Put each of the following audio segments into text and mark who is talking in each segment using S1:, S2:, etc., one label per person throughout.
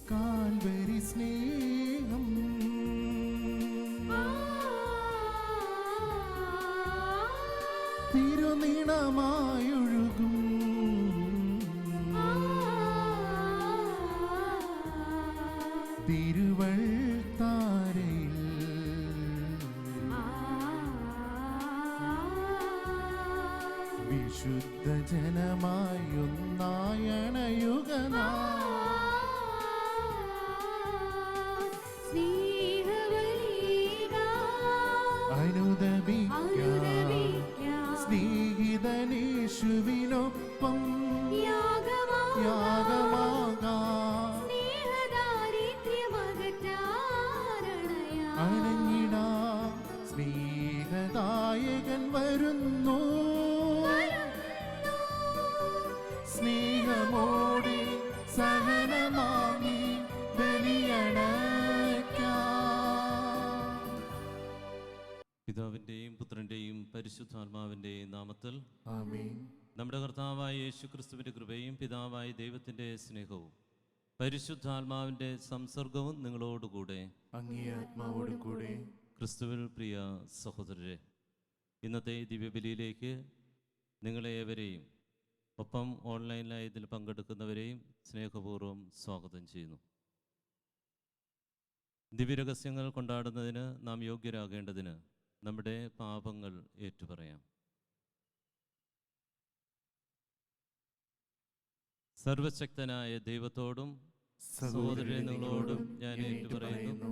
S1: Calvary സ്നേഹം തിരുനിണമായൊഴുകും തിരുവൾത്താരയിൽ വിശുദ്ധ ജനമായൊന്നായണയുഗനാ സ്നേഹിതനേശുവിനൊപ്പം അണഞ്ഞിടാ സ്നേഹദായകൻ വരുന്നു സ്നേഹമോടെ സഹനമാങ്ങി
S2: പിതാവിൻ്റെയും പുത്രൻ്റെയും പരിശുദ്ധാത്മാവിൻ്റെയും നാമത്തിൽ
S1: ആമേൻ.
S2: നമ്മുടെ കർത്താവായ യേശു ക്രിസ്തുവിൻ്റെ കൃപയും പിതാവായ ദൈവത്തിൻ്റെ സ്നേഹവും പരിശുദ്ധാത്മാവിൻ്റെ സംസർഗവും നിങ്ങളോടുകൂടെ
S1: അങ്ങേ ആത്മാവോടുകൂടെ.
S2: ക്രിസ്തുവിൽ പ്രിയ സഹോദരരെ, ഇന്നത്തെ ദിവ്യബലിയിലേക്ക് നിങ്ങളേവരെയും ഒപ്പം ഓൺലൈനിലായി ഇതിൽ പങ്കെടുക്കുന്നവരെയും സ്നേഹപൂർവ്വം സ്വാഗതം ചെയ്യുന്നു. ദിവ്യരഹസ്യങ്ങൾ കൊണ്ടാടുന്നതിന് നാം യോഗ്യരാകേണ്ടതിന് നമ്മുടെ പാപങ്ങൾ ഏറ്റുപറയാം. സർവശക്തനായ ദൈവത്തോടും സഹോദരരെ നിങ്ങളോടും ഞാൻ ഏറ്റുപറയുന്നു.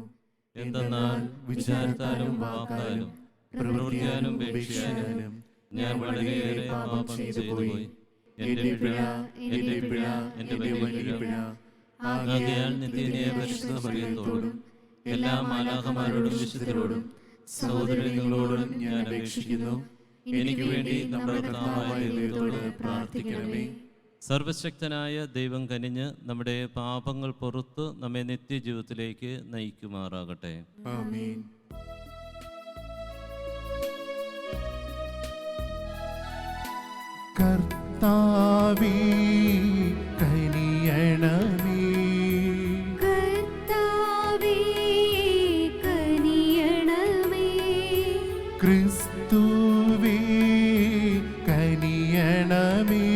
S2: എന്തെന്നാൽ വിചാരത്താലും വാക്കാലും പ്രവൃത്തിയാലും ഉപേക്ഷിക്കാനും ഞാൻ വളരെയേറെ പാപം ചെയ്തുപോയി. എൻ്റെ പിഴ, എൻ്റെ പിഴ, എൻ്റെ വലിയ പിഴ. ആകയാൽ നിത്യനീയ പരിശുദ്ധ മറിയത്തോടും എല്ലാ മാലാഖമാരോടും വിശുദ്ധരോടും സഹോദരങ്ങളോടും ഞാൻ അപേക്ഷിക്കുന്നു, എനിക്ക് വേണ്ടി നമ്മുടെ കർത്താവായ ദൈവത്തോട് പ്രാർത്ഥിക്കണമേ. സർവശക്തനായ ദൈവം കനിഞ്ഞ് നമ്മുടെ പാപങ്ങൾ പുറത്ത് നമ്മെ നിത്യജീവിതത്തിലേക്ക് നയിക്കുമാറാകട്ടെ.
S1: ആമേൻ. കർത്താവേ കനിയണമേ, ക്രിസ്തുവേ കനിയണമേ,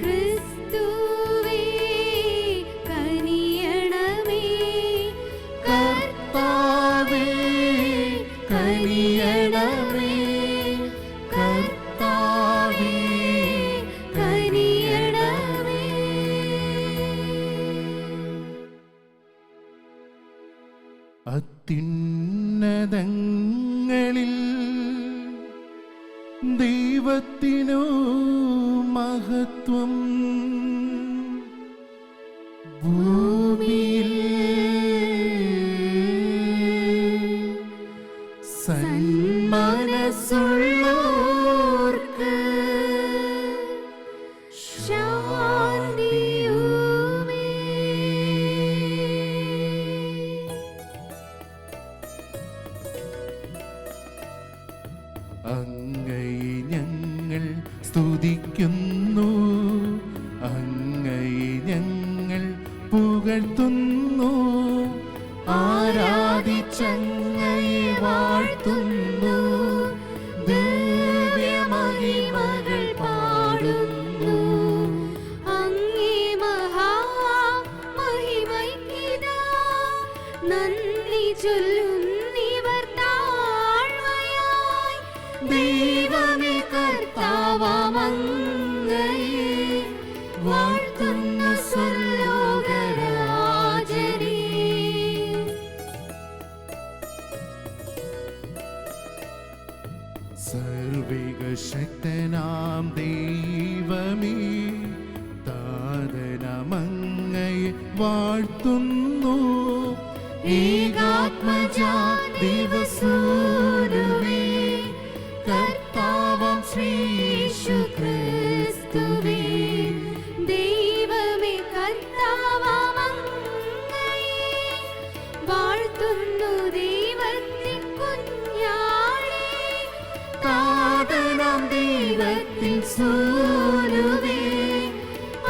S3: ക്രിസ്തുവേ കനിയണമേ,
S1: കർത്താവേ കനിയണമേ, കർത്താവേ
S3: കനിയണമേ.
S1: അത്യുന്നതങ്ങളിൽ ദൈവത്തിനു മഹത്വം, ഭൂമിയിൽ സന്മനസ്സുള്ളോർക്ക്
S3: ശാന്തിയുമേ.
S1: അങ്ങയെ ഞങ്ങൾ സ്തുതിക്കുന്നു, അങ്ങയെ ഞങ്ങൾ പുകഴ്ത്തുന്നു, ആരാധിച്ചങ്ങയെ വാഴ്ത്തുന്നു, ദിവ്യമഹിമകൾ പാടുന്നു.
S3: അങ്ങേ മഹാമഹിമയ്ക്കിതാ നന്ദി ചൊല്ലുന്നിവർ താഴ്മയായി.
S1: ദൈവമേ കർത്താവമങ്ങയെ വാഴ്ത്തുന്നു സ്വർലോകരാജനേ. സർവ്വശക്തനാം ദൈവമേ, താതനമങ്ങയെ വാഴ്ത്തുന്നു. ഏകാത്മജാ ദിവസൂനുവേ, കർത്താവാം ശ്രീയേശു ക്രിസ്തുവേ,
S3: ദൈവമേ കർത്താവാം അങ്ങയെ വാഴ്ത്തുന്നു. ദൈവത്തിൻ കുഞ്ഞാളേ,
S1: താതനാം ദൈവത്തിൻ സൂനുവേ,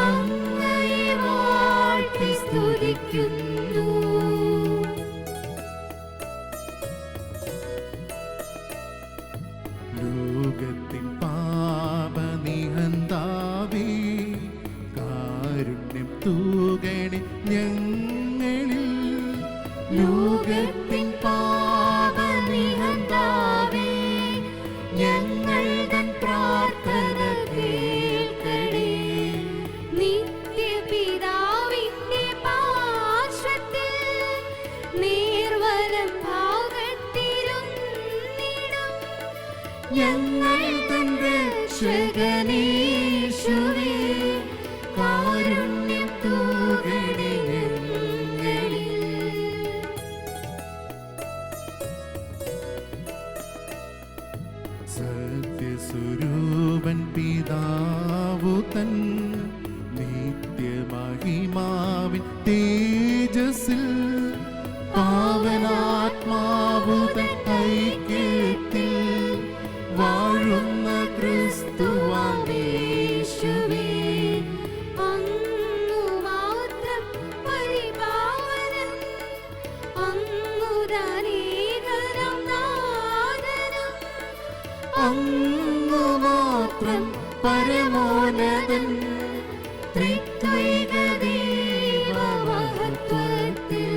S1: അങ്ങയെ വാഴ്ത്തി
S3: സ്തുതിക്കുന്നു.
S1: ലോകത്തിൻ പാപനിഹന്താവേ, കാരുണ്യം തൂകണി ഞങ്ങളിൽ. ലോകത്തിൻ പാപനിഹന്താവേ, ഞങ്ങൾ തൻ പ്രാർത്ഥന കേൾക്കണേ.
S3: നിത്യപിതാവിന്റെ പാർശ്വത്തിൽ നേർവലം ഭാഗത്തിരുന്നിടും
S1: ഞങ്ങൾ തൻ രക്ഷകനേശുവേ, കാരുണ്യം തൂകണി ഞങ്ങളിൽ. സത്യസ്വരൂപൻ പിതാവു തൻ നിത്യമഹിമാവിൻ തേജസ്സിൽ, പാവനാത്മാവു തൻ ഐക്യത്തിൽ വാഴുന്ന ക്രിസ്തുവാം യേശുവേ,
S3: അങ്ങു മാത്രം പരിപാവനം, അങ്ങു ദാനേകരം നാദനം,
S1: അങ്ങു മാത്രം പരമോന്നതൻ, ത്രിത്വൈക ദൈവ മഹത്വത്തിൽ.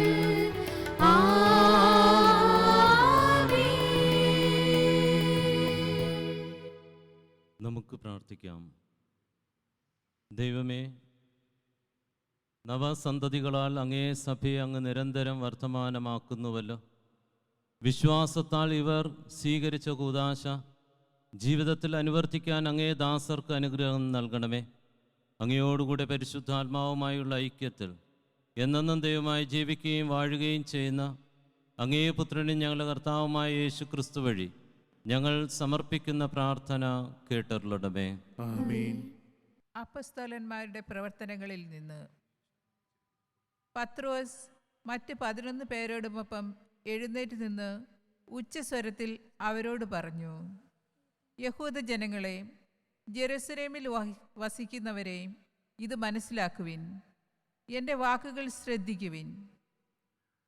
S2: നമുക്ക് പ്രാർത്ഥിക്കാം. ദൈവമേ, നവസന്തതികളാൽ അങ്ങേ സഭയെ അങ്ങ് നിരന്തരം വർത്തമാനമാക്കുന്നുവല്ലോ. വിശ്വാസത്താൽ ഇവർ സ്വീകരിച്ച കൂദാശ ജീവിതത്തിൽ അനുവർത്തിക്കാൻ അങ്ങേ ദാസർക്ക് അനുഗ്രഹം നൽകണമേ. അങ്ങയോടുകൂടെ പരിശുദ്ധാത്മാവുമായുള്ള ഐക്യത്തിൽ എന്നെന്നും ദൈവമായി ജീവിക്കുകയും വാഴുകയും ചെയ്യുന്ന അങ്ങേ പുത്രനും ഞങ്ങളുടെ കർത്താവുമായ യേശു ക്രിസ്തു വഴി ഞങ്ങൾ സമർപ്പിക്കുന്ന പ്രാർത്ഥന കേട്ടരുളണമേ.
S1: ആമേൻ.
S4: അപ്പസ്തോലന്മാരുടെ പ്രവർത്തനങ്ങളിൽ നിന്ന് പത്രോസ് മറ്റ് 11 പേരോടുമൊപ്പം എഴുന്നേറ്റ് നിന്ന് ഉച്ചസ്വരത്തിൽ അവരോട് പറഞ്ഞു, യഹൂദ ജനങ്ങളെ, ജെറുസലേമിൽ വസിക്കുന്നവരെ, ഇത് മനസ്സിലാക്കുവിൻ. എൻ്റെ വാക്കുകൾ ശ്രദ്ധിക്കുവിൻ.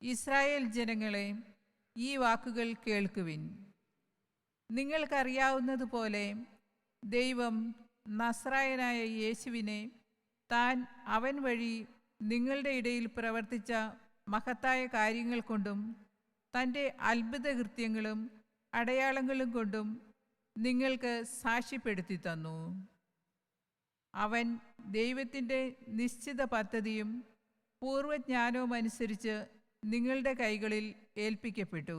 S4: ഇസ്രായേൽ ജനങ്ങളെ, ഈ വാക്കുകൾ കേൾക്കുവിൻ. നിങ്ങൾക്കറിയാവുന്നതുപോലെ ദൈവം നസ്രായനായ യേശുവിനെ താൻ അവൻ വഴി നിങ്ങളുടെ ഇടയിൽ പ്രവർത്തിച്ച മഹത്തായ കാര്യങ്ങൾ കൊണ്ടും തൻ്റെ അത്ഭുതകൃത്യങ്ങളും അടയാളങ്ങളും കൊണ്ടും നിങ്ങൾക്ക് സാക്ഷ്യപ്പെടുത്തി തന്നു. അവൻ ദൈവത്തിൻ്റെ നിശ്ചിത പദ്ധതിയും പൂർവ്വജ്ഞാനവും അനുസരിച്ച് നിങ്ങളുടെ കൈകളിൽ ഏൽപ്പിക്കപ്പെട്ടു.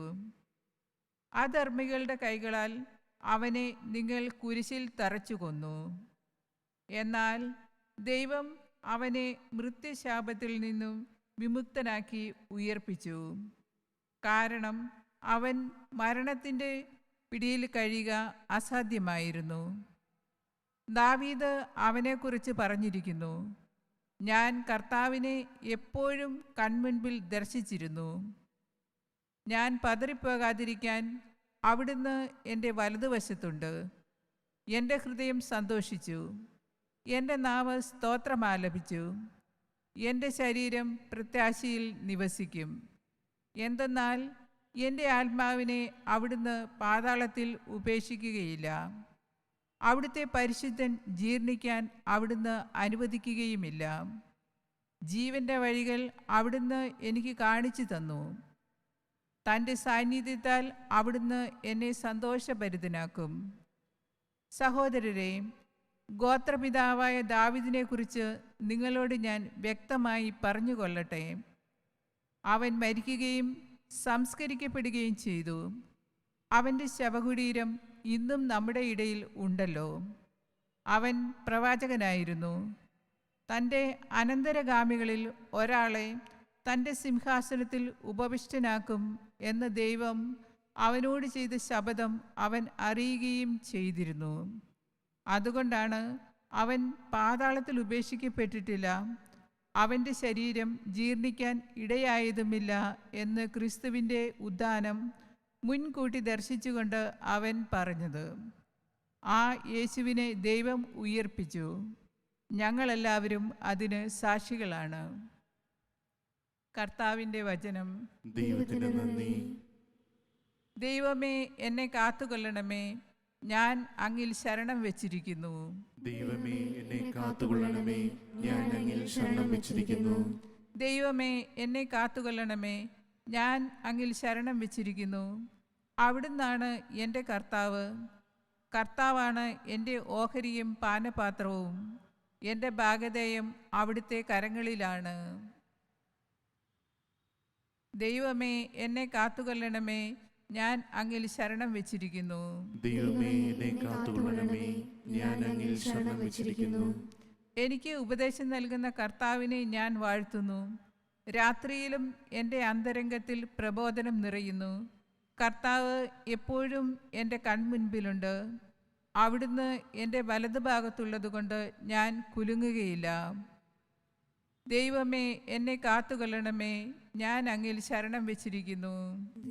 S4: അധർമ്മികളുടെ കൈകളാൽ അവനെ നിങ്ങൾ കുരിശിൽ തറച്ചു കൊന്നു. എന്നാൽ ദൈവം അവനെ മൃത്യുശാപത്തിൽ നിന്നും വിമുക്തനാക്കി ഉയർപ്പിച്ചു. കാരണം അവൻ മരണത്തിൻ്റെ പിടിയിൽ കഴിയുക അസാധ്യമായിരുന്നു. ദാവീദ് അവനെക്കുറിച്ച് പറഞ്ഞിരിക്കുന്നു, ഞാൻ കർത്താവിനെ എപ്പോഴും കൺമുൻപിൽ ദർശിച്ചിരുന്നു. ഞാൻ പതറിപ്പോകാതിരിക്കാൻ അവിടുന്ന് എൻ്റെ വലതുവശത്തുണ്ട്. എൻ്റെ ഹൃദയം സന്തോഷിച്ചു, എൻ്റെ നാവ് സ്തോത്രമാലപിച്ചു. എൻ്റെ ശരീരം പ്രത്യാശയിൽ നിവസിക്കും. എന്തെന്നാൽ എൻ്റെ ആത്മാവിനെ അവിടുന്ന് പാതാളത്തിൽ ഉപേക്ഷിക്കുകയില്ല. അവിടുത്തെ പരിശുദ്ധൻ ജീർണിക്കാൻ അവിടുന്ന് അനുവദിക്കുകയുമില്ല. ജീവൻ്റെ വഴികൾ അവിടുന്ന് എനിക്ക് കാണിച്ചു തന്നു. തൻ്റെ സാന്നിധ്യത്താൽ അവിടുന്ന് എന്നെ സന്തോഷഭരിതനാക്കും. സഹോദരരെ, ഗോത്രപിതാവായ ദാവീദിനെക്കുറിച്ച് നിങ്ങളോട് ഞാൻ വ്യക്തമായി പറഞ്ഞുകൊള്ളട്ടെ. അവൻ മരിക്കുകയും സംസ്കരിക്കപ്പെടുകയും ചെയ്തു. അവൻ്റെ ശവകുടീരം ഇന്നും നമ്മുടെ ഇടയിൽ ഉണ്ടല്ലോ. അവൻ പ്രവാചകനായിരുന്നു. തൻ്റെ അനന്തരഗാമികളിൽ ഒരാളെ തൻ്റെ സിംഹാസനത്തിൽ ഉപവിഷ്ടനാക്കും എന്ന് ദൈവം അവനോട് ചെയ്ത ശപഥം അവൻ അറിയുകയും ചെയ്തിരുന്നു. അതുകൊണ്ടാണ് അവൻ പാതാളത്തിൽ ഉപേക്ഷിക്കപ്പെട്ടിട്ടില്ല, അവൻ്റെ ശരീരം ജീർണിക്കാൻ ഇടയായതുമില്ല എന്ന് ക്രിസ്തുവിൻ്റെ ഉദ്ധാനം മുൻകൂട്ടി ദർശിച്ചുകൊണ്ട് അവൻ പറഞ്ഞത്. ആ യേശുവിനെ ദൈവം ഉയർപ്പിച്ചു. ഞങ്ങളെല്ലാവരും അതിന് സാക്ഷികളാണ്. കർത്താവിൻ്റെ വചനം.
S1: ദൈവത്തിന് നന്ദി.
S4: ദൈവമേ, എന്നെ കാത്തുകൊള്ളണമേ, ഞാൻ അങ്ങിൽ ശരണം വെച്ചിരിക്കുന്നു.
S1: ദൈവമേ, എന്നെ കാത്തുകൊള്ളണമേ, ഞാൻ അങ്ങിൽ ശരണം വെച്ചിരിക്കുന്നു.
S4: ദൈവമേ, എന്നെ കാത്തുകൊള്ളണമേ, ഞാൻ അങ്ങിൽ ശരണം വെച്ചിരിക്കുന്നു. അവിടുന്നാണ് എൻ്റെ കർത്താവ്. കർത്താവാണ് എൻ്റെ ഓഹരിയും പാനപാത്രവും. എൻ്റെ ഭാഗധേയം അവിടുത്തെ കരങ്ങളിലാണ്. ദൈവമേ, എന്നെ കാത്തുകൊള്ളണമേ, ഞാൻ അങ്ങിൽ ശരണം വെച്ചിരിക്കുന്നു.
S1: ദൈവമേ, എന്നെ കാത്തുകൊള്ളണമേ, ഞാൻ അങ്ങിൽ ശരണം വെച്ചിരിക്കുന്നു.
S4: എനിക്ക് ഉപദേശം നൽകുന്ന കർത്താവിനെ ഞാൻ വാഴ്ത്തുന്നു. രാത്രിയിലും എൻ്റെ അന്തരംഗത്തിൽ പ്രബോധനം നിറയുന്നു. കർത്താവ് എപ്പോഴും എൻ്റെ കൺമുൻപിലുണ്ട്. അവിടുന്ന് എൻ്റെ വലതുഭാഗത്തുള്ളതുകൊണ്ട് ഞാൻ കുലുങ്ങുകയില്ല. ദൈവമേ, എന്നെ കാത്തുകൊള്ളണമേ, ഞാൻ അങ്ങിൽ ശരണം വെച്ചിരിക്കുന്നു.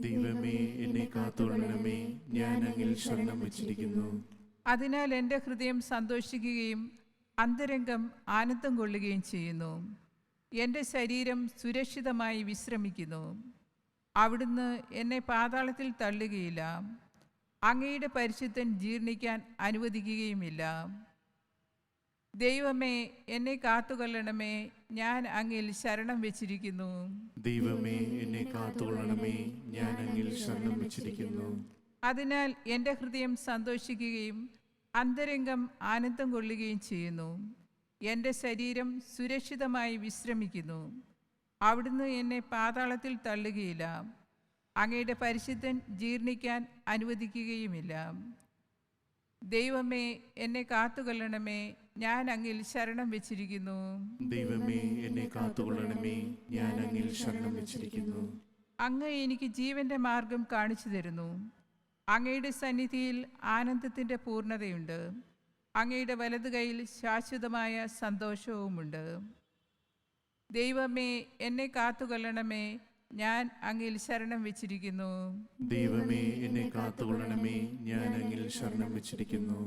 S1: ദൈവമേ, എന്നെ കാത്തുകൊള്ളണമേ, ഞാൻ അങ്ങിൽ ശരണം വെച്ചിരിക്കുന്നു.
S4: അതിനാൽ എൻ്റെ ഹൃദയം സന്തോഷിക്കുകയും അന്തരംഗം ആനന്ദം കൊള്ളുകയും ചെയ്യുന്നു. എൻ്റെ ശരീരം സുരക്ഷിതമായി വിശ്രമിക്കുന്നു. അവിടുന്ന് എന്നെ പാതാളത്തിൽ തള്ളുകയില്ല, അങ്ങയുടെ പരിശുദ്ധൻ ജീർണിക്കാൻ അനുവദിക്കുകയുമില്ല. ദൈവമേ, എന്നെ കാത്തുകൊള്ളണമേ, ഞാൻ അങ്ങിൽ ശരണം വെച്ചിരിക്കുന്നു.
S1: ദൈവമേ, എന്നെ കാത്തുകൊള്ളണമേ, ഞാൻ അങ്ങിൽ ശരണം വെച്ചിരിക്കുന്നു.
S4: അതിനാൽ എൻ്റെ ഹൃദയം സന്തോഷിക്കുകയും അന്തരംഗം ആനന്ദം കൊള്ളുകയും ചെയ്യുന്നു. എൻ്റെ ശരീരം സുരക്ഷിതമായി വിശ്രമിക്കുന്നു. അവിടുന്ന് എന്നെ പാതാളത്തിൽ തള്ളുകയില്ല, അങ്ങയുടെ പരിശുദ്ധൻ ജീർണിക്കാൻ അനുവദിക്കുകയുമില്ല. ദൈവമേ, എന്നെ കാത്തുകൊള്ളണമേ, ഞാൻ അങ്ങിൽ ശരണം വെച്ചിരിക്കുന്നു.
S1: ദൈവമേ, എന്നെ കാത്തുകൊള്ളണമേ, ഞാൻ അങ്ങിൽ ശരണം വെച്ചിരിക്കുന്നു.
S4: അങ്ങ് എനിക്ക് ജീവന്റെ മാർഗം കാണിച്ചു തരുന്നു. അങ്ങയുടെ സന്നിധിയിൽ ആനന്ദത്തിൻ്റെ പൂർണ്ണതയുണ്ട്. അങ്ങയുടെ വലതു കൈയിൽ ശാശ്വതമായ സന്തോഷവുമുണ്ട്. ദൈവമേ, എന്നെ കാത്തുകൊള്ളണമേ, ഞാൻ അങ്ങിൽ ശരണം വെച്ചിരിക്കുന്നു.
S1: ദൈവമേ, എന്നെ കാത്തുകൊള്ളണമേ, ഞാൻ അങ്ങിൽ ശരണം വെച്ചിരിക്കുന്നു.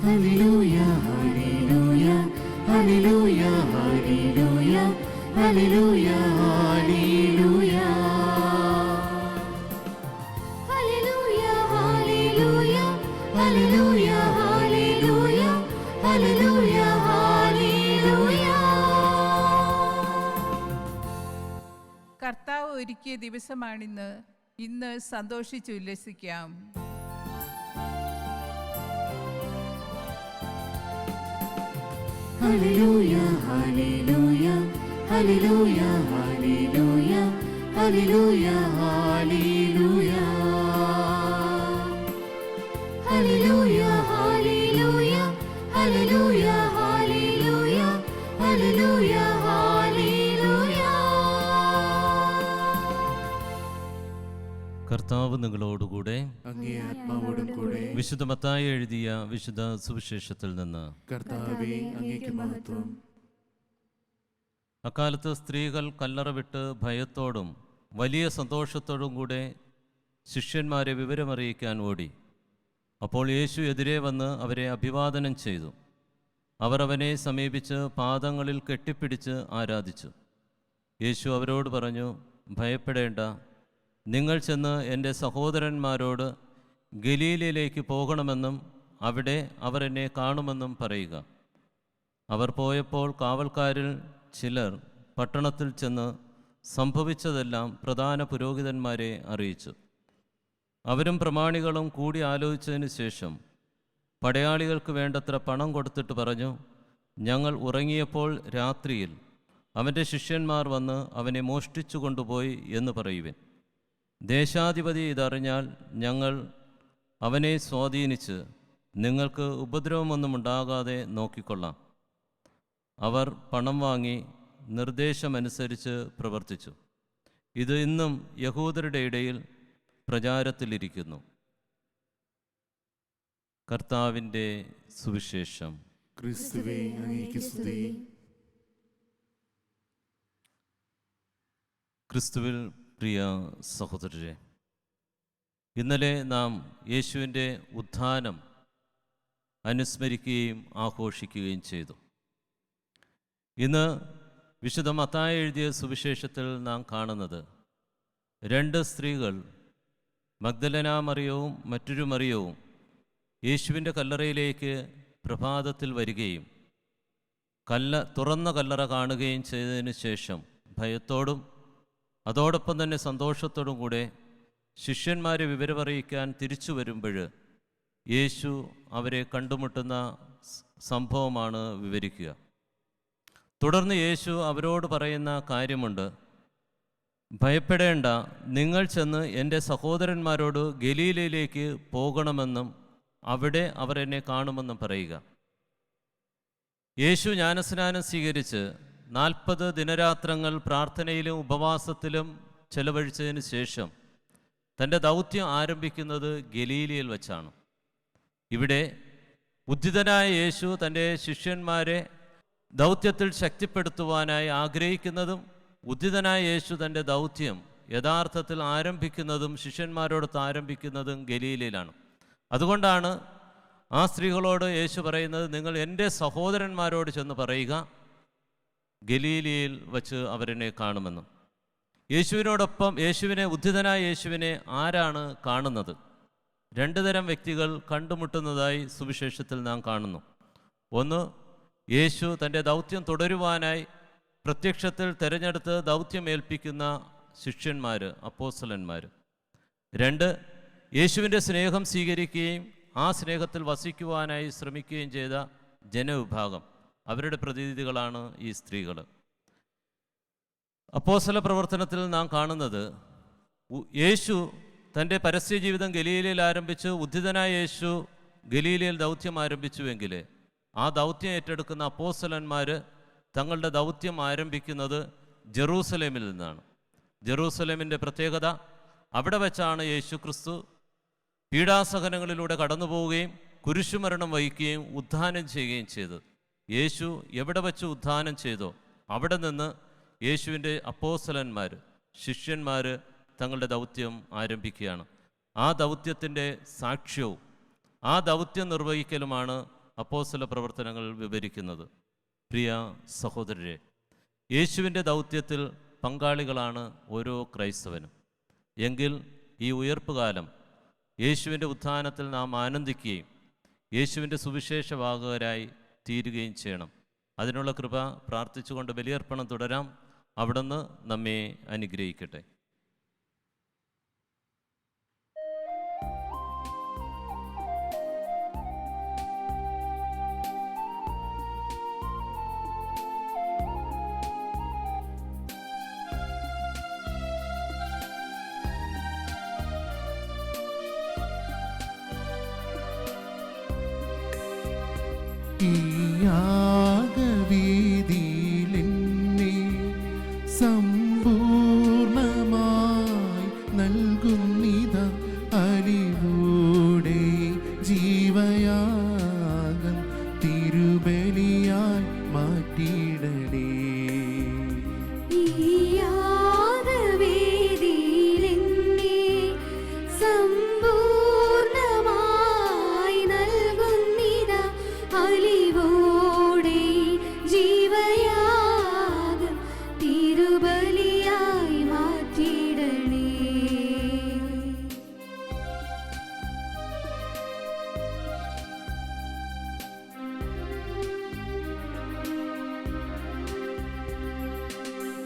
S1: ഹല്ലേലൂയ, ഹല്ലേലൂയ, ഹല്ലേലൂയ, ഹല്ലേലൂയ, ഹല്ലേലൂയ, ഹല്ലേലൂയ.
S3: ഹല്ലേലൂയ, ഹല്ലേലൂയ, ഹല്ലേലൂയ, ഹല്ലേലൂയ, ഹല്ലേലൂയ, ഹല്ലേലൂയ.
S4: കർത്താവ് ഒരുക്കിയ ദിവസമാണിന്ന്. ഇന്ന് സന്തോഷിച്ചുല്ലസിക്കാം.
S1: ഹല്ലേലൂയ, ഹല്ലേലൂയ, ഹല്ലേലൂയ, ഹല്ലേലൂയ, ഹല്ലേലൂയ, ഹല്ലേലൂയ.
S3: ഹല്ലേലൂയ, ഹല്ലേലൂയ, ഹല്ലേലൂയ, ഹല്ലേലൂയ, ഹല്ലേലൂയ, ഹല്ലേലൂയ.
S2: കർത്താവ് നിങ്ങളോടുകൂടെ.
S1: അങ്ങേ ആത്മാവോടും കൂടെ.
S2: വിശുദ്ധ മത്തായി എഴുതിയ വിശുദ്ധ സുവിശേഷത്തിൽ നിന്ന്.
S1: കർത്താവേ, അങ്ങേക്ക് മഹത്വം.
S2: അക്കാലത്ത് സ്ത്രീകൾ കല്ലറ വിട്ട് ഭയത്തോടും വലിയ സന്തോഷത്തോടും കൂടെ ശിഷ്യന്മാരെ വിവരമറിയിക്കാൻ ഓടി. അപ്പോൾ യേശു എതിരെ വന്ന് അവരെ അഭിവാദനം ചെയ്തു. അവർ അവനെ സമീപിച്ച് പാദങ്ങളിൽ കെട്ടിപ്പിടിച്ച് ആരാധിച്ചു. യേശു അവരോട് പറഞ്ഞു, ഭയപ്പെടേണ്ട. നിങ്ങൾ ചെന്ന് എൻ്റെ സഹോദരന്മാരോട് ഗലീലയിലേക്ക് പോകണമെന്നും അവിടെ അവർ എന്നെ കാണുമെന്നും പറയുക. അവർ പോയപ്പോൾ കാവൽക്കാരിൽ ചിലർ പട്ടണത്തിൽ ചെന്ന് സംഭവിച്ചതെല്ലാം പ്രധാന പുരോഹിതന്മാരെ അറിയിച്ചു. അവരും പ്രമാണികളും കൂടി ആലോചിച്ചതിന് ശേഷം പടയാളികൾക്ക് വേണ്ടത്ര പണം കൊടുത്തിട്ട് പറഞ്ഞു, ഞങ്ങൾ ഉറങ്ങിയപ്പോൾ രാത്രിയിൽ അവൻ്റെ ശിഷ്യന്മാർ വന്ന് അവനെ മോഷ്ടിച്ചു കൊണ്ടുപോയി എന്ന് പറയുവിൻ. ദേശാധിപതി ഇതറിഞ്ഞാൽ ഞങ്ങൾ അവനെ സ്വാധീനിച്ച് നിങ്ങൾക്ക് ഉപദ്രവമൊന്നും ഉണ്ടാകാതെ നോക്കിക്കൊള്ളാം. അവർ പണം വാങ്ങി നിർദ്ദേശമനുസരിച്ച് പ്രവർത്തിച്ചു. ഇത് ഇന്നും യഹൂദരുടെ ഇടയിൽ പ്രചാരത്തിലിരിക്കുന്നു. കർത്താവിൻ്റെ സുവിശേഷം.
S1: ക്രിസ്തുവേ, അങ്ങേക്ക് സ്തുതി.
S2: ക്രിസ്തുവിൽ പ്രിയ സഹോദരരെ, ഇന്നലെ നാം യേശുവിൻ്റെ ഉത്ഥാനം അനുസ്മരിക്കുകയും ആഘോഷിക്കുകയും ചെയ്തു. ഇന്ന് വിശുദ്ധ മത്തായി എഴുതിയ സുവിശേഷത്തിൽ നാം കാണുന്നത് 2 സ്ത്രീകൾ, മഗ്ദലന മറിയവും മറ്റൊരു മറിയവും, യേശുവിൻ്റെ കല്ലറയിലേക്ക് പ്രഭാതത്തിൽ വരികയും തുറന്ന കല്ലറ കാണുകയും ചെയ്തതിന് ശേഷം ഭയത്തോടും അതോടൊപ്പം തന്നെ സന്തോഷത്തോടും കൂടെ ശിഷ്യന്മാരെ വിവരമറിയിക്കാൻ തിരിച്ചു വരുമ്പോൾ യേശു അവരെ കണ്ടുമുട്ടുന്ന സംഭവമാണ് വിവരിക്കുക. തുടർന്ന് യേശു അവരോട് പറയുന്ന കാര്യമുണ്ട്. ഭയപ്പെടേണ്ട, നിങ്ങൾ ചെന്ന് എൻ്റെ സഹോദരന്മാരോട് ഗലീലയിലേക്ക് പോകണമെന്നും അവിടെ അവർ എന്നെ കാണുമെന്നും പറയുക. യേശു ജ്ഞാനസ്നാനം സ്വീകരിച്ച് 40 ദിനരാത്രങ്ങൾ പ്രാർത്ഥനയിലും ഉപവാസത്തിലും ചെലവഴിച്ചതിന് ശേഷം തൻ്റെ ദൗത്യം ആരംഭിക്കുന്നത് ഗലീലയിൽ വച്ചാണ്. ഇവിടെ ഉദ്ധിതനായ യേശു തൻ്റെ ശിഷ്യന്മാരെ ദൗത്യത്തിൽ ശക്തിപ്പെടുത്തുവാനായി ആഗ്രഹിക്കുന്നതും ഉദ്ധിതനായ യേശു തൻ്റെ ദൗത്യം യഥാർത്ഥത്തിൽ ആരംഭിക്കുന്നതും ശിഷ്യന്മാരോടൊത്ത് ആരംഭിക്കുന്നതും ഗലീലയിലാണ്. അതുകൊണ്ടാണ് ആ സ്ത്രീകളോട് യേശു പറയുന്നത്, നിങ്ങൾ എൻ്റെ സഹോദരന്മാരോട് ചെന്ന് പറയുക, ഗലീലയിൽ വച്ച് അവരെന്നെ കാണുമെന്ന്. യേശുവിനെ ഉദ്ധിതനായ യേശുവിനെ ആരാണ് കാണുന്നത്? 2 തരം വ്യക്തികൾ കണ്ടുമുട്ടുന്നതായി സുവിശേഷത്തിൽ നാം കാണുന്നു. ഒന്ന്, യേശു തൻ്റെ ദൗത്യം തുടരുവാനായി പ്രത്യക്ഷത്തിൽ തിരഞ്ഞെടുത്ത് ദൗത്യം ഏൽപ്പിക്കുന്ന ശിഷ്യന്മാർ, അപ്പോസ്തലന്മാർ. 2, യേശുവിൻ്റെ സ്നേഹം സ്വീകരിക്കുകയും ആ സ്നേഹത്തിൽ വസിക്കുവാനായി ശ്രമിക്കുകയും ചെയ്ത ജനവിഭാഗം, അവരുടെ പ്രതിനിധികളാണ് ഈ സ്ത്രീകൾ. അപ്പോസ്തല പ്രവർത്തനത്തിൽ നാം കാണുന്നത്, യേശു തൻ്റെ പരസ്യജീവിതം ഗലീലയിൽ ആരംഭിച്ചു. ഉദ്ധിതനായ യേശു ഗലീലയിൽ ദൗത്യം ആരംഭിച്ചുവെങ്കിൽ ആ ദൗത്യം ഏറ്റെടുക്കുന്ന അപ്പോസ്തലന്മാർ തങ്ങളുടെ ദൗത്യം ആരംഭിക്കുന്നത് ജെറൂസലേമിൽ നിന്നാണ്. ജെറൂസലേമിൻ്റെ പ്രത്യേകത, അവിടെ വെച്ചാണ് യേശു ക്രിസ്തു പീഡാസഹനങ്ങളിലൂടെ കടന്നു പോവുകയും കുരിശുമരണം വഹിക്കുകയും ഉത്ഥാനം ചെയ്യുകയും ചെയ്തു. യേശു എവിടെ വച്ച് ഉത്ഥാനം ചെയ്തോ അവിടെ നിന്ന് യേശുവിൻ്റെ അപ്പോസ്തലന്മാർ, ശിഷ്യന്മാർ തങ്ങളുടെ ദൗത്യം ആരംഭിക്കുകയാണ്. ആ ദൗത്യത്തിൻ്റെ സാക്ഷ്യവും ആ ദൗത്യം നിർവഹിക്കലുമാണ് അപ്പോസ്തല പ്രവർത്തനങ്ങൾ വിവരിക്കുന്നത്. പ്രിയ സഹോദരരെ, യേശുവിൻ്റെ ദൗത്യത്തിൽ പങ്കാളികളാണ് ഓരോ ക്രൈസ്തവനും. എങ്കിൽ ഈ ഉയർപ്പുകാലം യേശുവിൻ്റെ ഉത്ഥാനത്തിൽ നാം ആനന്ദിക്കുകയും യേശുവിൻ്റെ സുവിശേഷവാഹകരായി തീരുകയും ചെയ്യണം. അതിനുള്ള കൃപ പ്രാർത്ഥിച്ചുകൊണ്ട് ബലിയർപ്പണം തുടരാം. അവിടുന്ന് നമ്മെ അനുഗ്രഹിക്കട്ടെ.
S1: ഈ യാഗവേദിയിലെന്നെ സമ്പൂർണമായി നൽകുന്നിതാ അലിവൂടെ ജീവയാഗം തിരുബലിയായി മാറ്റിയിടണേ.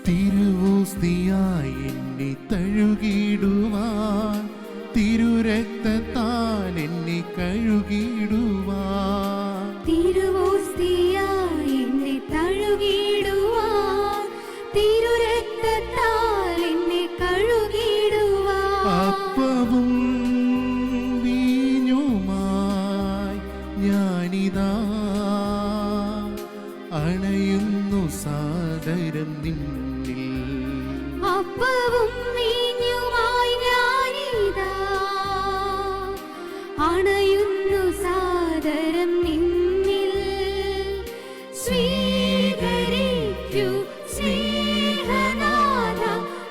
S1: തിരുവോസ്തിയായി എന്നെ തഴുകിടുവാൻ, തിരുരക്തത്താൽ എന്നെ കഴുകിടുവാൻ,
S3: തിരുവോസ്തിയായി എന്നെ തഴുകിടുവാൻ, തിരുരക്തത്താൽ എന്നെ കഴുകിടുവാൻ.
S1: അപ്പവും വീഞ്ഞുമാകുന്ന ഞാനിതാ അണയുന്നു സാദരം നിന്നിൽ.
S3: അപ്പവും വീഞ്ഞുമായി ഞാനിതാ അണയുന്നു സാദരം നിന്നിൽ. സ്വീകരിക്കൂ സ്നേഹനാഥ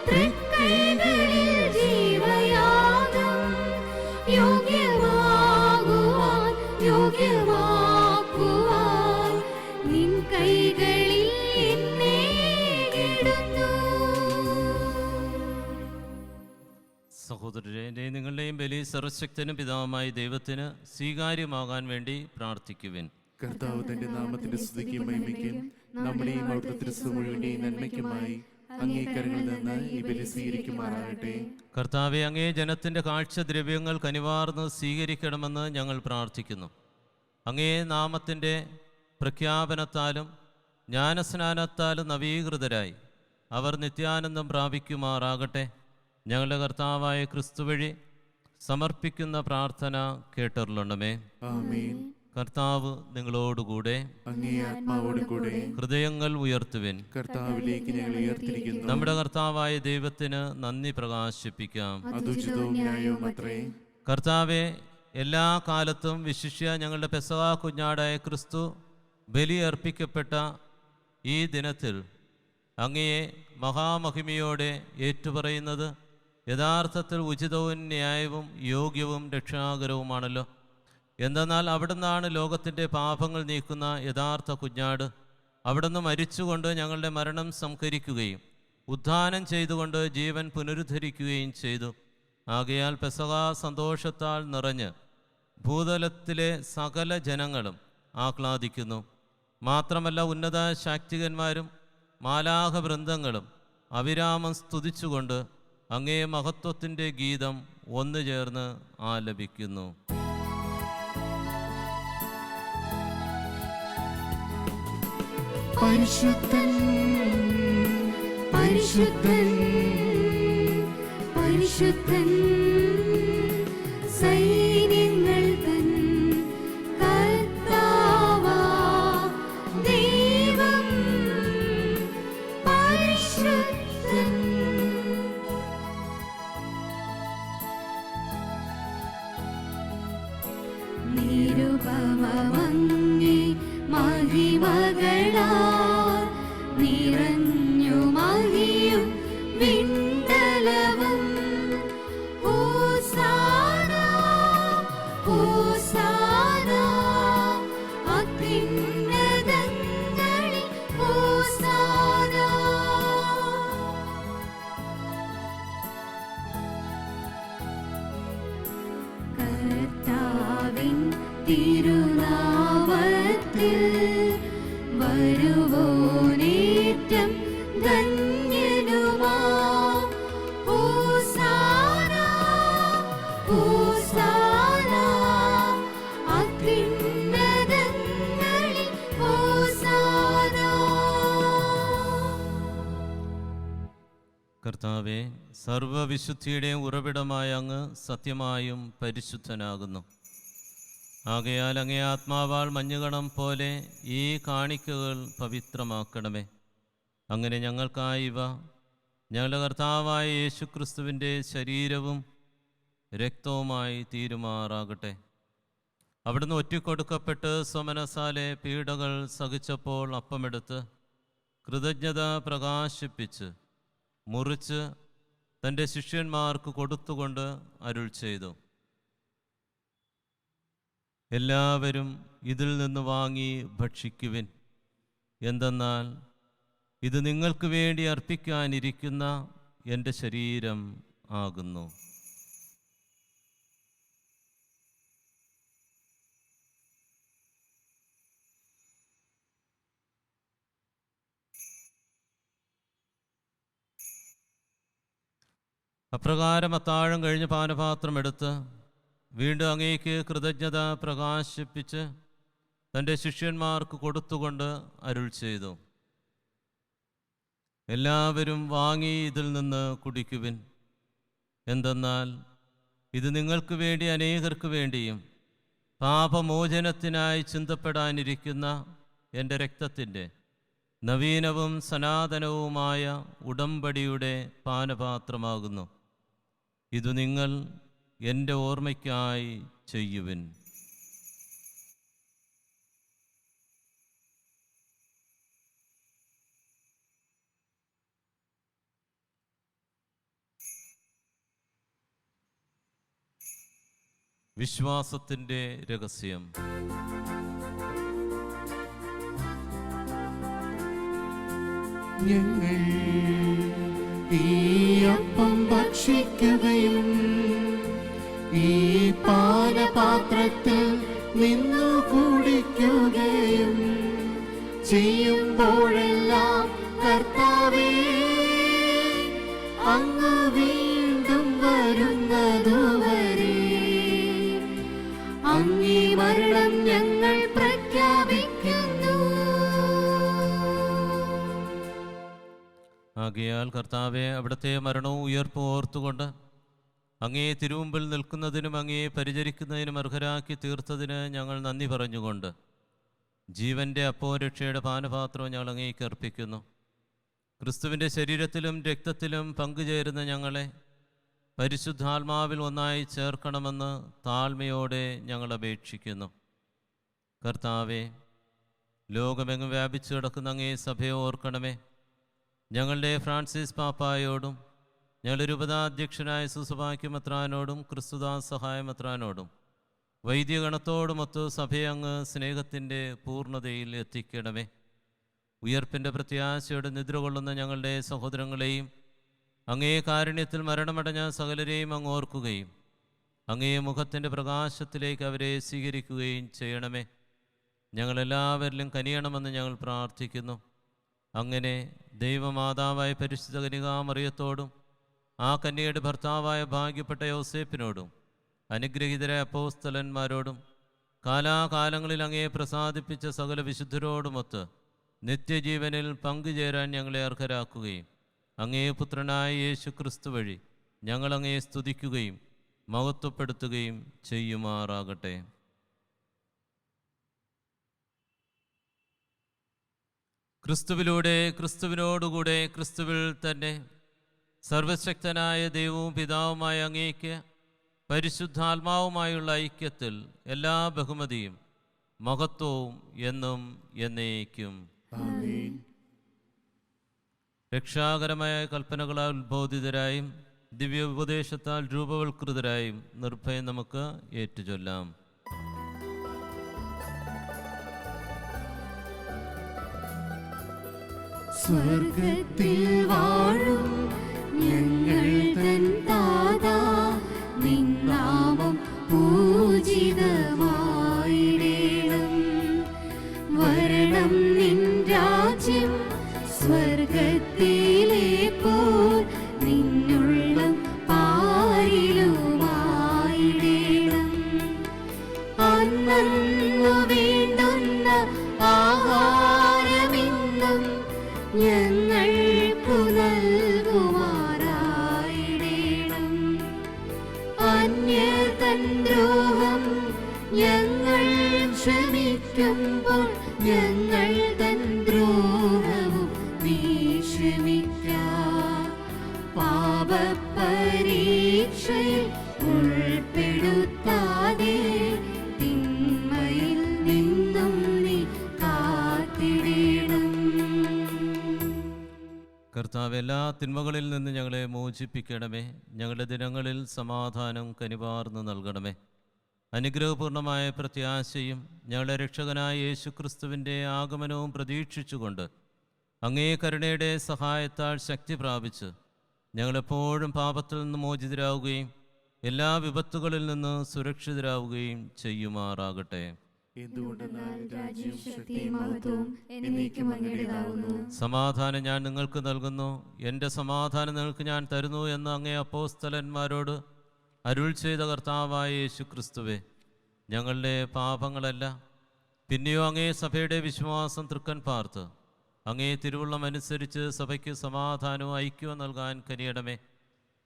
S3: തൃക്കൈകളിൽ ജീവയാഗം. യോഗ്യമാകുവാൻ യോഗ്യമാക്കുവാൻ നിൻ കൈകളിൽ എന്നെ ഇടുന്നു.
S2: സഹോദരരെ, നിങ്ങളുടെയും ബലി സർവശക്തനും പിതാവുമായ ദൈവത്തിന് സ്വീകാര്യമാകാൻ വേണ്ടി പ്രാർത്ഥിക്കുവിൻ.
S1: കർത്താവ് തന്റെ നാമത്തിന്റെ സ്തുതിക്കും മഹിമയ്ക്കും നമ്മുടെയും അവിടുത്തെ തിരുസഭ മുഴുവന്റെയും നന്മയ്ക്കുമായി അങ്ങേ കരങ്ങളിൽ നിന്ന് ഈ ബലി സ്വീകരിക്കുമാറാകട്ടെ.
S2: കർത്താവെ, അങ്ങേ ജനത്തിൻ്റെ കാഴ്ചദ്രവ്യങ്ങൾ കനിവാർന്ന് സ്വീകരിക്കണമെന്ന് ഞങ്ങൾ പ്രാർത്ഥിക്കുന്നു. അങ്ങേ നാമത്തിൻ്റെ പ്രഖ്യാപനത്താലും ജ്ഞാനസ്നാനത്താലും നവീകൃതരായി അവർ നിത്യാനന്ദം പ്രാപിക്കുമാറാകട്ടെ. ഞങ്ങളുടെ കർത്താവായ ക്രിസ്തു വഴി സമർപ്പിക്കുന്ന പ്രാർത്ഥന കേട്ടരുളണമേ.
S1: ആമേൻ.
S2: കർത്താവ് നിങ്ങളോടുകൂടെ,
S1: അങ്ങേ ആത്മാവോടുകൂടെ.
S2: ഹൃദയങ്ങൾ ഉയർത്തുവിൻ.
S1: കർത്താവിലേക്ക് ഞങ്ങൾ ഉയർത്തിരിക്കുന്നു.
S2: നമ്മുടെ കർത്താവായ ദൈവത്തിന് നന്ദി പ്രകാശിപ്പിക്കാം.
S1: അതുചിതവും ന്യായവും അത്രേ.
S2: കർത്താവെ, എല്ലാ കാലത്തും വിശിഷ്യ ഞങ്ങളുടെ പെസഹ കുഞ്ഞാടായ ക്രിസ്തു ബലിയർപ്പിക്കപ്പെട്ട ഈ ദിനത്തിൽ അങ്ങയെ മഹാമഹിമയോടെ ഏറ്റുപറയുന്നത് യഥാർത്ഥത്തിൽ ഉചിതവും ന്യായവും യോഗ്യവും രക്ഷാകരവുമാണല്ലോ. എന്തെന്നാൽ അവിടുന്നാണ് ലോകത്തിൻ്റെ പാപങ്ങൾ നീക്കുന്ന യഥാർത്ഥ കുഞ്ഞാട്. അവിടുന്ന് മരിച്ചുകൊണ്ട് ഞങ്ങളുടെ മരണം സംഹരിക്കുകയും ഉദ്ധാനം ചെയ്തുകൊണ്ട് ജീവൻ പുനരുദ്ധരിക്കുകയും ചെയ്തു. ആകയാൽ പെസഹ സന്തോഷത്താൽ നിറഞ്ഞ് ഭൂതലത്തിലെ സകല ജനങ്ങളും ആഹ്ലാദിക്കുന്നു. മാത്രമല്ല, ഉന്നത ശാക്തികന്മാരും മാലാഹ വൃന്ദങ്ങളും അവിരാമം സ്തുതിച്ചുകൊണ്ട് അങ്ങേ മഹത്വത്തിൻ്റെ ഗീതം ഒന്നു ചേർന്ന് ആലപിക്കുന്നു.
S3: പരിശുദ്ധൻ പരിശുദ്ധൻ പരിശുദ്ധൻ സൈന്യങ്ങൾ തൻ കർത്താവാം ദൈവം പരിശുദ്ധൻ. നിരുപമങ്ങേ മഹിമകളാൽ നിറഞ്ഞു മഹിയും വിണ്ടലവും. ഹോസാന ഹോസാന അത്യുന്നതങ്ങളിൽ ഹോസാന. കർത്താവിൻ തിരുനാമത്തിൽ വരുവോനേറ്റം ധന്യനുമാ. ഹോസാന ഹോസാന അത്യുന്നതങ്ങളിൽ ഹോസാന.
S2: കർത്താവെ, സർവവിശുദ്ധിയുടെയും ഉറവിടമായ അങ്ങ് സത്യമായും പരിശുദ്ധനാകുന്നു. ആകയാൽ അങ്ങേ ആത്മാവാൾ മഞ്ഞുകണം പോലെ ഈ കാണിക്കകൾ പവിത്രമാക്കണമേ. അങ്ങനെ ഞങ്ങൾക്കായി ഇവ ഞങ്ങളുടെ കർത്താവായ യേശുക്രിസ്തുവിൻ്റെ ശരീരവും രക്തവുമായി തീരുമാറാകട്ടെ. അവിടുന്ന് ഒറ്റിക്കൊടുക്കപ്പെട്ട് സ്വമനസാലെ പീഡകൾ സഹിച്ചപ്പോൾ അപ്പമെടുത്ത് കൃതജ്ഞത പ്രകാശിപ്പിച്ച് മുറിച്ച് തൻ്റെ ശിഷ്യന്മാർക്ക് കൊടുത്തുകൊണ്ട് അരുൾ ചെയ്തു, എല്ലാവരും ഇതിൽ നിന്ന് വാങ്ങി ഭക്ഷിക്കുവിൻ. എന്തെന്നാൽ ഇത് നിങ്ങൾക്ക് വേണ്ടി അർപ്പിക്കാനിരിക്കുന്ന എൻ്റെ ശരീരം ആകുന്നു. അപ്രകാരം അത്താഴം കഴിഞ്ഞ് പാനപാത്രം എടുത്ത് വീണ്ടും അങ്ങേക്ക് കൃതജ്ഞത പ്രകാശിപ്പിച്ച് തൻ്റെ ശിഷ്യന്മാർക്ക് കൊടുത്തുകൊണ്ട് അരുൾ ചെയ്തു, എല്ലാവരും വാങ്ങി ഇതിൽ നിന്ന് കുടിക്കുവിൻ. എന്തെന്നാൽ ഇത് നിങ്ങൾക്ക് വേണ്ടി അനേകർക്ക് വേണ്ടിയും പാപമോചനത്തിനായി ചിന്തപ്പെടാനിരിക്കുന്ന എൻ്റെ രക്തത്തിൻ്റെ നവീനവും സനാതനവുമായ ഉടമ്പടിയുടെ പാനപാത്രമാകുന്നു. ഇത് നിങ്ങൾ എൻ്റെ ഓർമ്മയ്ക്കായി ചെയ്യുവിൻ. വിശ്വാസത്തിൻ്റെ രഹസ്യം.
S1: ഞങ്ങൾ ഈ അപ്പം ഭക്ഷിക്കുകയും ഈ പാനപാത്രത്തിൽ നിന്നു കുടിക്കുകയും ചെയ്യുമ്പോഴെല്ലാം കർത്താവേ, അങ്ങ് വീണ്ടും വരുന്നതുവരെ അങ്ങേ മരണം ഞങ്ങൾ പ്രഖ്യാപിക്കുന്നു.
S2: ആകയാൽ കർത്താവെ, അവിടുത്തെ മരണവും ഉയർപ്പും ഓർത്തുകൊണ്ട് അങ്ങേ തിരുമുമ്പിൽ നിൽക്കുന്നതിനും അങ്ങയെ പരിചരിക്കുന്നതിനും അർഹരാക്കി തീർത്തതിന് ഞങ്ങൾ നന്ദി പറഞ്ഞുകൊണ്ട് ജീവൻ്റെ അപ്പോ രക്ഷയുടെ പാനപാത്രവും ഞങ്ങൾ അങ്ങേക്ക് അർപ്പിക്കുന്നു. ക്രിസ്തുവിൻ്റെ ശരീരത്തിലും രക്തത്തിലും പങ്കുചേരുന്ന ഞങ്ങളെ പരിശുദ്ധാത്മാവിൽ ഒന്നായി ചേർക്കണമെന്ന് താഴ്മയോടെ ഞങ്ങൾ അപേക്ഷിക്കുന്നു. കർത്താവെ, ലോകമെങ്ങും വ്യാപിച്ചു കിടക്കുന്ന അങ്ങേ സഭയെ ഓർക്കണമേ. ഞങ്ങളുടെ ഫ്രാൻസിസ് പാപ്പായോടും ഞങ്ങളുടെ രൂപതാധ്യക്ഷനായ സുസഭാക്യമെത്രാനോടും ക്രിസ്തുദാസ് സഹായമെത്രാനോടും വൈദ്യഗണത്തോടുമൊത്ത് സഭയെ അങ്ങ് സ്നേഹത്തിൻ്റെ പൂർണ്ണതയിൽ എത്തിക്കണമേ. ഉയർപ്പിൻ്റെ പ്രത്യാശയോടെ നിദ്ര കൊള്ളുന്ന ഞങ്ങളുടെ സഹോദരങ്ങളെയും അങ്ങേ കാരുണ്യത്തിൽ മരണമടഞ്ഞ സകലരെയും അങ്ങ് ഓർക്കുകയും അങ്ങേ മുഖത്തിൻ്റെ പ്രകാശത്തിലേക്ക് അവരെ സ്വീകരിക്കുകയും ചെയ്യണമേ. ഞങ്ങളെല്ലാവരിലും കനിയണമെന്ന് ഞങ്ങൾ പ്രാർത്ഥിക്കുന്നു. അങ്ങനെ ദൈവമാതാവായ പരിശുദ്ധ കന്യകാമറിയത്തോടും ആ കന്യകയുടെ ഭർത്താവായ ഭാഗ്യപ്പെട്ട യോസേപ്പിനോടും അനുഗ്രഹീതരായ അപ്പോസ്തലന്മാരോടും കാലാകാലങ്ങളിൽ അങ്ങയെ പ്രസാദിപ്പിച്ച സകല വിശുദ്ധരോടുമൊത്ത് നിത്യജീവനിൽ പങ്കുചേരാൻ ഞങ്ങളെ അർഹരാക്കുകയും അങ്ങേ പുത്രനായ യേശു ക്രിസ്തു വഴി ഞങ്ങൾ അങ്ങയെ സ്തുതിക്കുകയും മഹത്വപ്പെടുത്തുകയും ചെയ്യുമാറാകട്ടെ. ക്രിസ്തുവിലൂടെ, ക്രിസ്തുവിനോടുകൂടെ, ക്രിസ്തുവിൽ തന്നെ സർവശക്തനായ ദൈവവും പിതാവുമായ അങ്ങേക്ക് പരിശുദ്ധാത്മാവുമായുള്ള ഐക്യത്തിൽ എല്ലാ ബഹുമതിയും മഹത്വവും എന്നും എന്നേക്കും.
S1: ആമേൻ.
S2: രക്ഷാകരമായ കൽപ്പനകളാൽ ഉത്ബോധിതരായും ദിവ്യ ഉപദേശത്താൽ രൂപവൽകൃതരായും നിർഭയം നമുക്ക് ഏറ്റുചൊല്ലാം.
S3: സ്വർഗത്തിൽ വാഴും ഞങ്ങൾ തൻ താതാ, നിൻ നാമം പൂജിതമായിടേണം. വരണം നിൻ രാജ്യം, സ്വർഗത്തിലെ പോൽ നിന്നുള്ളം പാരിലുമായിടേണം. അന്നു വേണ്ടുന്ന ആഹാരമിന്നും ഞങ്ങൾക്കു നൽകുമാറായിടേണം. അന്യതൻ ദ്രോഹം ഞങ്ങൾ ക്ഷമിക്കുമ്പോൾ ഞങ്ങൾ തൻ ദ്രോഹവും നീ ക്ഷമിക്കാം. പാപപരീക്ഷയിൽ ഉൾപ്പെടുത്താതെ തിന്മയിൽ നിന്നും നീ കാത്തിടേണം.
S2: കർത്താവ്, എല്ലാ തിന്മകളിൽ നിന്ന് ഞങ്ങളെ മോചിപ്പിക്കണമേ. ഞങ്ങളുടെ ദിനങ്ങളിൽ സമാധാനം കനിവാർന്ന് നൽകണമേ. അനുഗ്രഹപൂർണമായ പ്രത്യാശയും ഞങ്ങളുടെ രക്ഷകനായ യേശുക്രിസ്തുവിൻ്റെ ആഗമനവും പ്രതീക്ഷിച്ചുകൊണ്ട് അങ്ങേ കരുണയുടെ സഹായത്താൽ ശക്തി പ്രാപിച്ച് ഞങ്ങളെപ്പോഴും പാപത്തിൽ നിന്ന് മോചിതരാവുകയും എല്ലാ വിപത്തുകളിൽ നിന്ന് സുരക്ഷിതരാവുകയും ചെയ്യുമാറാകട്ടെ.
S1: എന്തുകൊണ്ടെന്നാൽ രാജ്യവും ശക്തിയും മഹത്വവും എന്നേക്കും അങ്ങയുടേതാകുന്നു.
S2: സമാധാനം ഞാൻ നിങ്ങൾക്ക് നൽകുന്നു, എൻ്റെ സമാധാനം നിങ്ങൾക്ക് ഞാൻ തരുന്നു എന്ന് അങ്ങേ അപ്പോസ്തലന്മാരോട് അരുൾ ചെയ്ത കർത്താവായ യേശു ക്രിസ്തുവേ, ഞങ്ങളുടെ പാപങ്ങളല്ല പിന്നെയോ അങ്ങേ സഭയുടെ വിശ്വാസം തൃക്കൻ പാർത്ത് അങ്ങേ തിരുവുള്ളം അനുസരിച്ച് സഭയ്ക്ക് സമാധാനവും ഐക്യവും നൽകാൻ കനിയണമേ.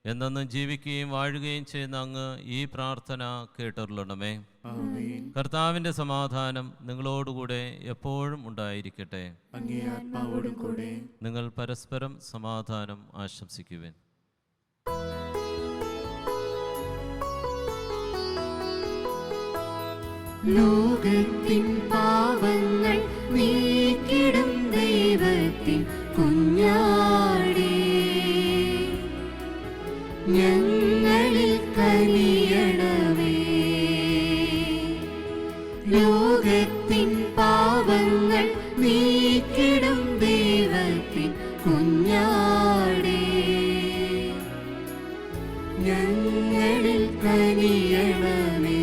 S2: എന്നെന്നും ജീവിക്കുകയും വാഴുകയും ചെയ്യുന്ന അങ്ങ് ഈ പ്രാർത്ഥന കേട്ടരുളണമേ.
S1: ആമേൻ.
S2: കർത്താവിൻ്റെ സമാധാനം നിങ്ങളോടുകൂടെ എപ്പോഴും ഉണ്ടായിരിക്കട്ടെ.
S1: അങ്ങേ ആത്മാവോടും കൂടെ.
S2: നിങ്ങൾ പരസ്പരം സമാധാനം ആശംസിക്കുവിൻ.
S3: ലോകത്തിൻ പാപങ്ങൾ നീക്കിടും ദൈവത്തിൻ കുഞ്ഞാടേ, ഞങ്ങളിൽ കനിയണമേ. ലോകത്തിൻ പാപങ്ങൾ നീക്കിടും ദൈവത്തിൻ കുഞ്ഞാടേ, ഞങ്ങളിൽ കനിയണമേ.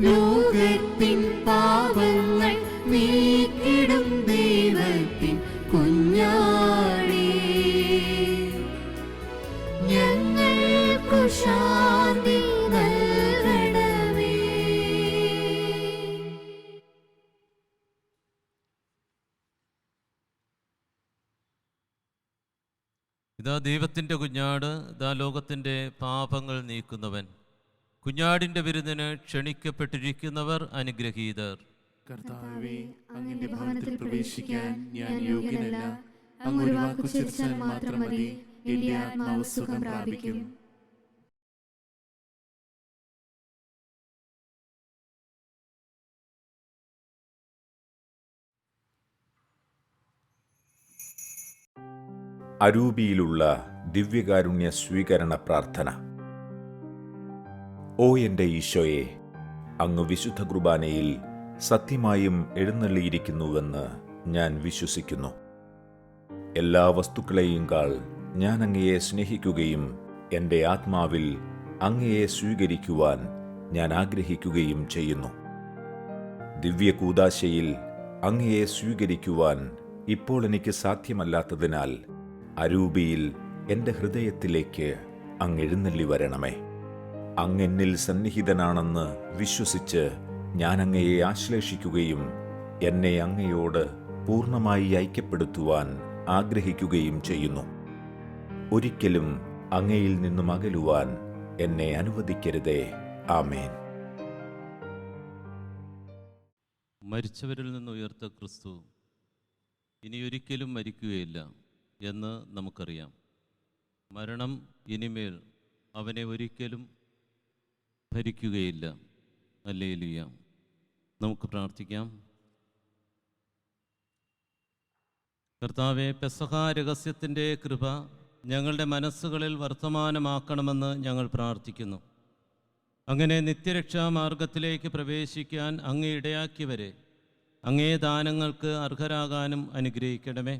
S3: ലോകത്തിൻ പാപങ്ങൾ നീക്കിടും ദൈവത്തിൻ കുഞ്ഞാടേ, ഞങ്ങൾക്കു ശാന്തി നൽകണമേ.
S2: ഇതാ ദൈവത്തിൻ്റെ കുഞ്ഞാട്, ഇതാ ലോകത്തിൻ്റെ പാപങ്ങൾ നീക്കുന്നവൻ. കുഞ്ഞാടിൻ്റെ വിരുന്നിന് ക്ഷണിക്കപ്പെട്ടിരിക്കുന്നവർ അനുഗ്രഹീതർ.
S1: കർത്താവേ, അങ്ങയുടെ ഭവനത്തിൽ പ്രവേശിക്കാൻ ഞാൻ യോഗ്യനല്ല. അങ്ങ് ഒരു വാക്കു ഉച്ചരിച്ചാൽ മാത്രം മതി, എന്റെ ആത്മാവ് സുഖം പ്രാപിക്കും.
S5: അരൂപിയിലുള്ള ദിവ്യകാരുണ്യ സ്വീകരണ പ്രാർത്ഥന. ഓ എൻ്റെ ഈശോയെ, അങ്ങ് വിശുദ്ധ കുർബാനയിൽ സത്യമായും എഴുന്നള്ളിയിരിക്കുന്നുവെന്ന് ഞാൻ വിശ്വസിക്കുന്നു. എല്ലാ വസ്തുക്കളെയും കാൾ ഞാൻ അങ്ങയെ സ്നേഹിക്കുകയും എൻ്റെ ആത്മാവിൽ അങ്ങയെ സ്വീകരിക്കുവാൻ ഞാൻ ആഗ്രഹിക്കുകയും ചെയ്യുന്നു. ദിവ്യകൂദാശയിൽ അങ്ങയെ സ്വീകരിക്കുവാൻ ഇപ്പോൾ എനിക്ക് സാധ്യമല്ലാത്തതിനാൽ അരൂപിയിൽ എൻ്റെ ഹൃദയത്തിലേക്ക് അങ്ങ് എഴുന്നള്ളി വരണമേ. അങ്ങെന്നിൽ സന്നിഹിതനാണെന്ന് വിശ്വസിച്ച് ഞാൻ അങ്ങയെ ആശ്ലേഷിക്കുകയും എന്നെ അങ്ങയോട് പൂർണ്ണമായി ഐക്യപ്പെടുത്തുവാൻ ആഗ്രഹിക്കുകയും ചെയ്യുന്നു. ഒരിക്കലും അങ്ങയിൽ നിന്നും അകലുവാൻ എന്നെ അനുവദിക്കരുതേ. ആമേൻ.
S2: മരിച്ചവരിൽ നിന്ന് ഉയർത്ത ക്രിസ്തു ഇനിയൊരിക്കലും മരിക്കുകയില്ല എന്ന് നമുക്കറിയാം. മരണം ഇനിമേൽ അവനെ ഒരിക്കലും ഭരിക്കുകയില്ല. ഹല്ലേലൂയ. നമുക്ക് പ്രാർത്ഥിക്കാം. കർത്താവേ, പെസഹ രഹസ്യത്തിൻ്റെ കൃപ ഞങ്ങളുടെ മനസ്സുകളിൽ വർത്തമാനമാക്കണമെന്ന് ഞങ്ങൾ പ്രാർത്ഥിക്കുന്നു. അങ്ങനെ നിത്യരക്ഷാ മാർഗത്തിലേക്ക് പ്രവേശിക്കാൻ അങ്ങ് ഇടയാക്കിയവരെ അങ്ങേ ദാനങ്ങൾക്ക് അർഹരാകാനും അനുഗ്രഹിക്കണമേ.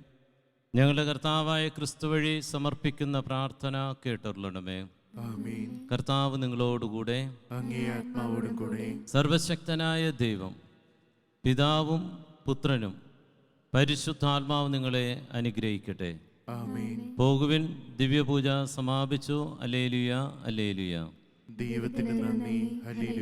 S2: ഞങ്ങളുടെ കർത്താവായ ക്രിസ്തു വഴി സമർപ്പിക്കുന്ന പ്രാർത്ഥന കേട്ടരുളണമേ.
S1: ആമേൻ.
S2: കർത്താവ് നിങ്ങളോടുകൂടെ.
S1: അങ്ങേ ആത്മാവോടും കൂടെ.
S2: സർവശക്തനായ ദൈവം പിതാവും പുത്രനും പരിശുദ്ധാത്മാവ് നിങ്ങളെ അനുഗ്രഹിക്കട്ടെ.
S1: ആമേൻ.
S2: പോകുവിൻ, ദിവ്യപൂജ സമാപിച്ചു. Hallelujah, hallelujah.
S1: ദൈവത്തിന് നന്ദി. ഹല്ലേലൂയ.